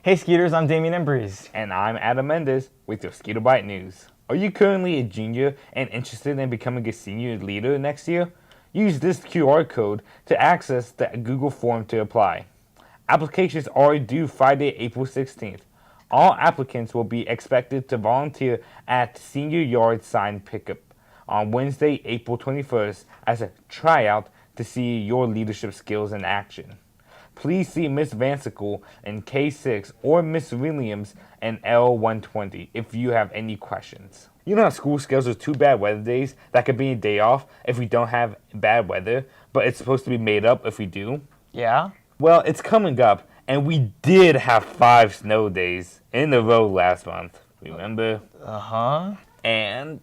Hey Skeeters, I'm Damian and Breeze. And I'm Adam Mendez with your Skeeto-Byte news. Are you currently a junior and interested in becoming a senior leader next year? Use this QR code to access the Google form to apply. Applications are due Friday, April 16th. All applicants will be expected to volunteer at Senior Yard Sign Pickup on Wednesday, April 21st as a tryout to see your leadership skills in action. Please see Miss Vansicle in K6 or Miss Williams in L120 if you have any questions. You know how school schedules 2 bad weather days that could be a day off if we don't have bad weather, but it's supposed to be made up if we do? Yeah? Well, it's coming up, and we did have 5 snow days in a row last month, remember? Uh-huh. And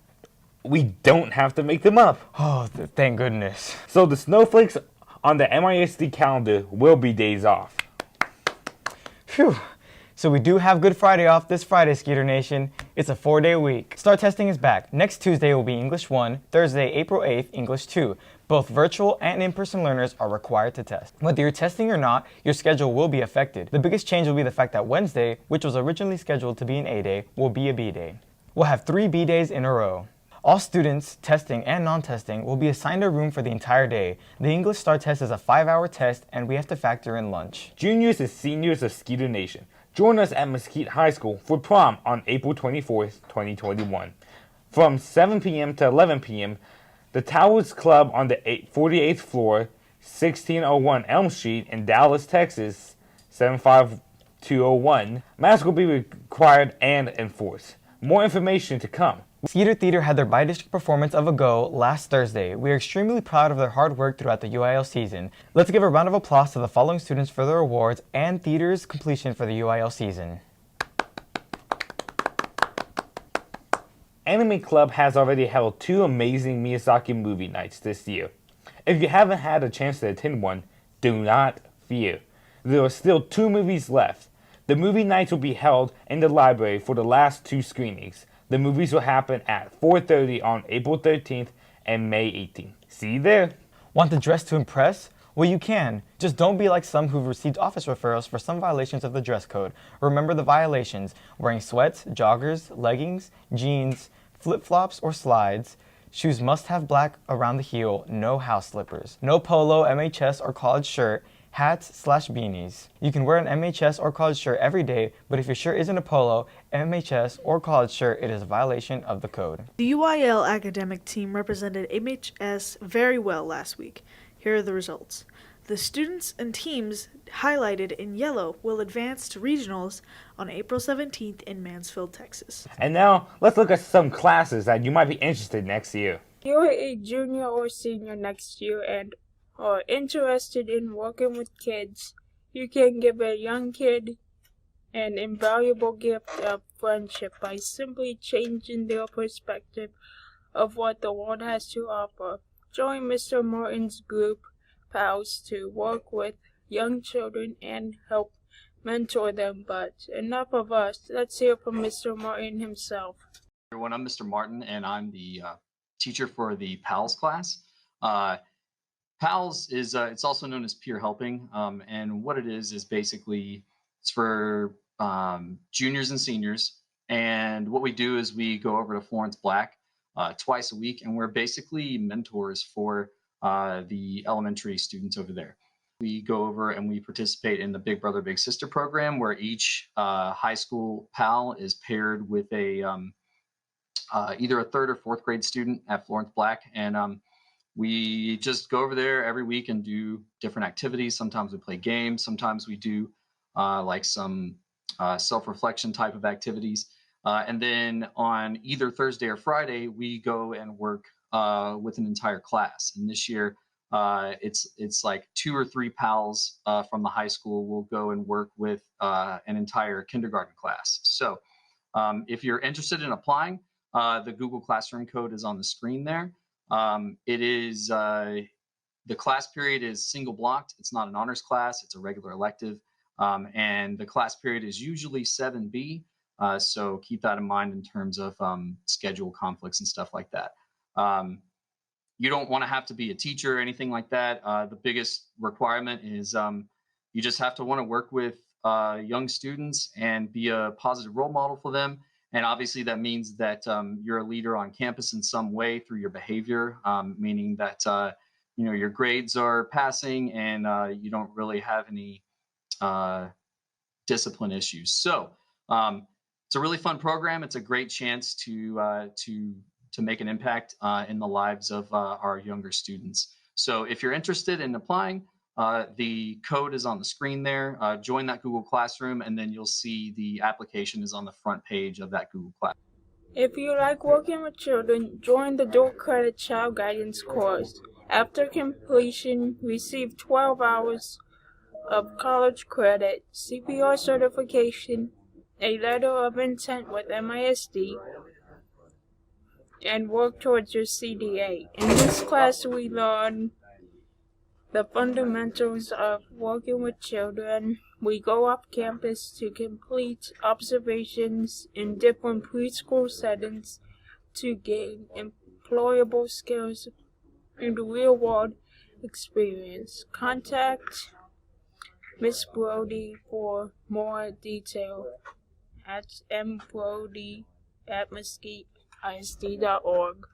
we don't have to make them up. Oh, thank goodness. So the snowflakes on the MISD calendar will be days off. Phew. So we do have Good Friday off this Friday, SkeeterNation. It's a 4-day week. STAAR testing is back. Next Tuesday will be English 1, Thursday, April 8th, English 2. Both virtual and in-person learners are required to test. Whether you're testing or not, your schedule will be affected. The biggest change will be the fact that Wednesday, which was originally scheduled to be an A day, will be a B day. We'll have 3 B days in a row. All students, testing and non-testing, will be assigned a room for the entire day. The English STAAR test is a 5-hour test, and we have to factor in lunch. Juniors and seniors of SkeeterNation, join us at Mesquite High School for prom on April 24th, 2021. From 7 p.m. to 11 p.m., the Towers Club on the 48th floor, 1601 Elm Street in Dallas, Texas, 75201. Masks will be required and enforced. More information to come. Skeeter Theater had their bi-district performance of A Go last Thursday. We are extremely proud of their hard work throughout the UIL season. Let's give a round of applause to the following students for their awards and theater's completion for the UIL season. Anime Club has already held 2 amazing Miyazaki movie nights this year. If you haven't had a chance to attend one, do not fear. There are still 2 movies left. The movie nights will be held in the library for the last 2 screenings. The movies will happen at 4:30 on April 13th and May 18th. See you there. Want to dress to impress? Well, you can. Just don't be like some who've received office referrals for some violations of the dress code. Remember the violations: wearing sweats, joggers, leggings, jeans, flip-flops, or slides. Shoes must have black around the heel, no house slippers. No polo, MHS, or college shirt. Hats/beanies. You can wear an MHS or college shirt every day, but if your shirt isn't a polo, MHS, or college shirt, it is a violation of the code. The UIL academic team represented MHS very well last week. Here are the results. The students and teams highlighted in yellow will advance to regionals on April 17th in Mansfield, Texas. And now, let's look at some classes that you might be interested in next year. You're a junior or senior next year and are interested in working with kids. You can give a young kid an invaluable gift of friendship by simply changing their perspective of what the world has to offer. Join Mr. Martin's group, PALS, to work with young children and help mentor them. But enough of us. Let's hear from Mr. Martin himself. Everyone, I'm Mr. Martin, and I'm the teacher for the PALS class. PALS is it's also known as peer helping, and what it is basically it's for juniors and seniors. And what we do is we go over to Florence Black twice a week, and we're basically mentors for the elementary students over there. We go over and we participate in the Big Brother Big Sister program, where each high school PAL is paired with a either a 3rd or 4th grade student at Florence Black, and we just go over there every week and do different activities. Sometimes we play games. Sometimes we do like some self-reflection type of activities. And then on either Thursday or Friday, we go and work with an entire class. And this year, it's like 2 or 3 pals from the high school will go and work with an entire kindergarten class. So if you're interested in applying, the Google Classroom code is on the screen there. It is the class period is single blocked. It's not an honors class. It's a regular elective. And the class period is usually 7B. So keep that in mind in terms of schedule conflicts and stuff like that. You don't want to have to be a teacher or anything like that. The biggest requirement is you just have to want to work with young students and be a positive role model for them. And obviously that means that you're a leader on campus in some way through your behavior, meaning that your grades are passing and you don't really have any discipline issues. So it's a really fun program. It's a great chance to make an impact in the lives of our younger students. So if you're interested in applying, the code is on the screen there. Join that Google Classroom, and then you'll see the application is on the front page of that Google Classroom. If you like working with children, join the dual credit child guidance course. After completion, receive 12 hours of college credit, CPR certification, a letter of intent with MISD, and work towards your CDA. In this class, we learn the fundamentals of working with children. We go off campus to complete observations in different preschool settings to gain employable skills in the real-world experience. Contact Miss Brody for more detail at mbrody@mesquiteisd.org.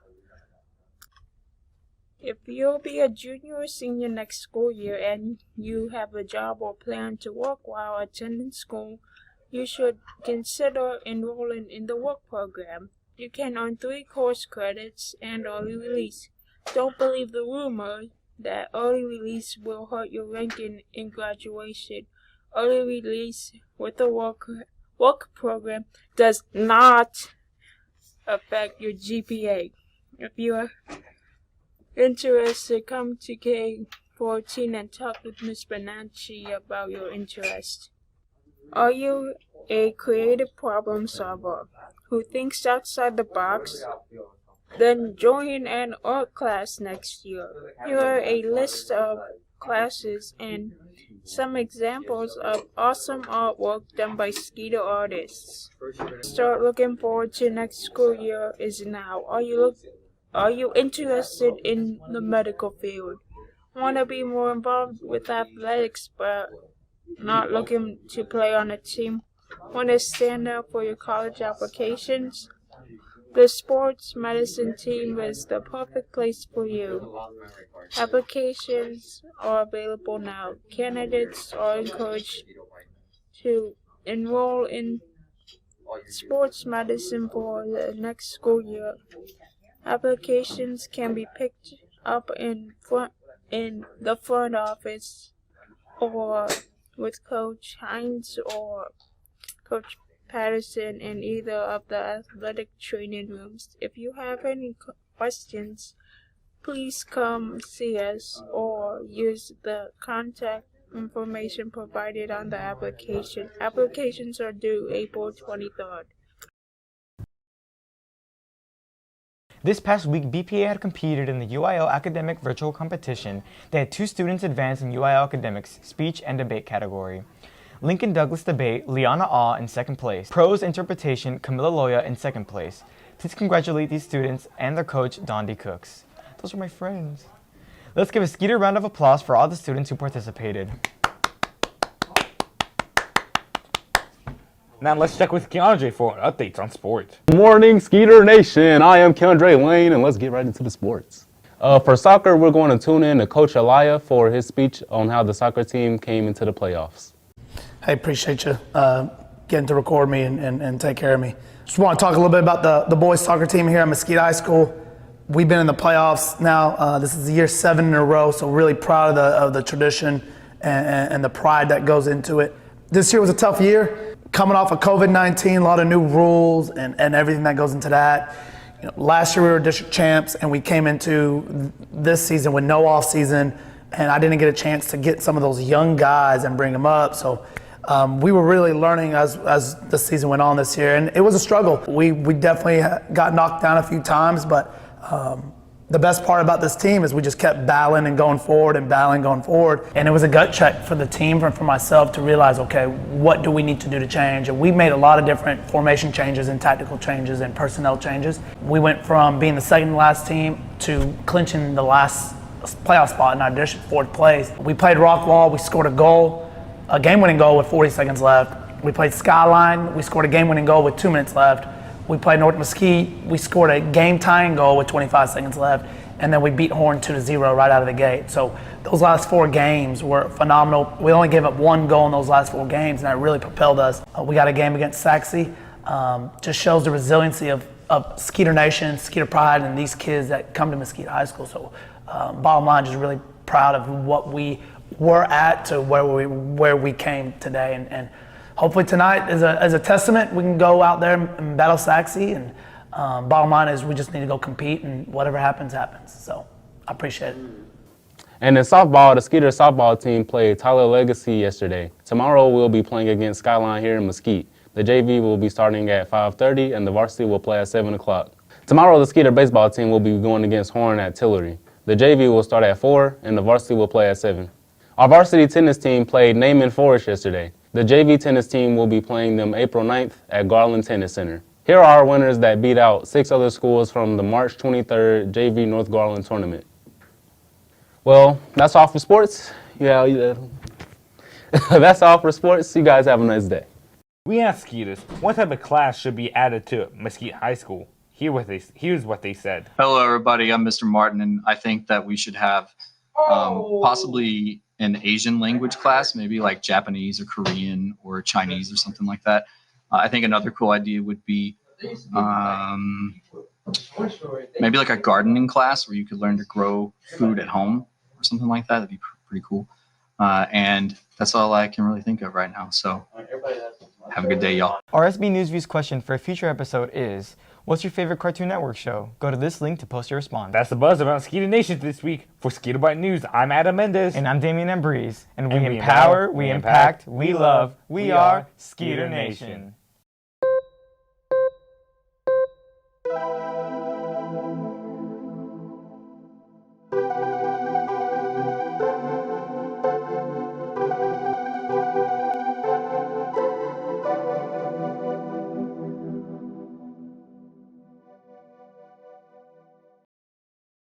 If you'll be a junior or senior next school year and you have a job or plan to work while attending school, you should consider enrolling in the work program. You can earn 3 course credits and early release. Don't believe the rumor that early release will hurt your ranking in graduation. Early release with the work program does not affect your GPA. If you're interested, come to K14 and talk with Ms. Benacci about your interest. Are you a creative problem solver who thinks outside the box? Then join an art class next year. Here are a list of classes and some examples of awesome artwork done by Skeeto artists. Start looking forward to next school year is now. Are you interested in the medical field? Want to be more involved with athletics but not looking to play on a team? Want to stand out for your college applications? The sports medicine team is the perfect place for you. Applications are available now. Candidates are encouraged to enroll in sports medicine for the next school year. Applications can be picked up in the front office or with Coach Hines or Coach Patterson in either of the athletic training rooms. If you have any questions, please come see us or use the contact information provided on the application. Applications are due April 23rd. This past week, BPA had competed in the UIL Academic Virtual Competition. They had 2 students advance in UIL Academics, Speech and Debate category. Lincoln Douglas Debate, Liana Aw in 2nd place. Prose Interpretation, Camilla Loya in 2nd place. Please congratulate these students and their coach, Dondi Cooks. Those are my friends. Let's give a Skeeter round of applause for all the students who participated. Now let's check with Keondre for updates on sport. Good morning, SkeeterNation. I am Keondre Lane, and let's get right into the sports. For soccer, we're going to tune in to Coach Rahilah for his speech on how the soccer team came into the playoffs. Hey, appreciate you getting to record me and take care of me. Just want to talk a little bit about the boys soccer team here at Mesquite High School. We've been in the playoffs now. This is year 7 in a row, so really proud of the tradition and the pride that goes into it. This year was a tough year. Coming off of COVID-19, a lot of new rules and everything that goes into that. You know, last year we were district champs, and we came into this season with no off season, and I didn't get a chance to get some of those young guys and bring them up. So we were really learning as the season went on this year, and it was a struggle. We definitely got knocked down a few times, but the best part about this team is we just kept battling and going forward and battling going forward. And it was a gut check for the team and for myself to realize, okay, what do we need to do to change? And we made a lot of different formation changes and tactical changes and personnel changes. We went from being the second to last team to clinching the last playoff spot in our district, 4th place. We played rock wall, we scored a goal, a game-winning goal with 40 seconds left. We played Skyline. We scored a game-winning goal with 2 minutes left. We played North Mesquite. We scored a game-tying goal with 25 seconds left. And then we beat Horn 2-0 right out of the gate. So those last 4 games were phenomenal. We only gave up 1 goal in those last 4 games, and that really propelled us. We got a game against Saxe. Just shows the resiliency of SkeeterNation, Skeeter Pride, and these kids that come to Mesquite High School. So bottom line, just really proud of what we were at to where we came today. And hopefully tonight is a testament. We can go out there and battle Saxe, and bottom line is we just need to go compete, and whatever happens, happens. So I appreciate it. And in softball, the Skeeter softball team played Tyler Legacy yesterday. Tomorrow we'll be playing against Skyline here in Mesquite. The JV will be starting at 5:30 and the varsity will play at 7 o'clock. Tomorrow the Skeeter baseball team will be going against Horn at Tillery. The JV will start at 4 and the varsity will play at 7. Our varsity tennis team played Naaman Forest yesterday. The JV tennis team will be playing them April 9th at Garland Tennis Center. Here are our winners that beat out 6 other schools from the March 23rd JV North Garland tournament. Well, that's all for sports. That's all for sports. You guys have a nice day. We asked Skeeters what type of class should be added to Mesquite High School. Here's what they said. Hello, everybody. I'm Mr. Martin, and I think that we should have possibly an Asian language class, maybe like Japanese or Korean or Chinese or something like that. I think another cool idea would be maybe like a gardening class where you could learn to grow food at home or something like that. That'd be pretty cool. And that's all I can really think of right now. So have a good day, y'all. Our SB News Views question for a future episode is, what's your favorite Cartoon Network show? Go to this link to post your response. That's the buzz around SkeeterNation this week. For Skeetobyte News, I'm Adam Mendez. And I'm Damian and Breeze. And we empower, we impact, we love, we are SkeeterNation.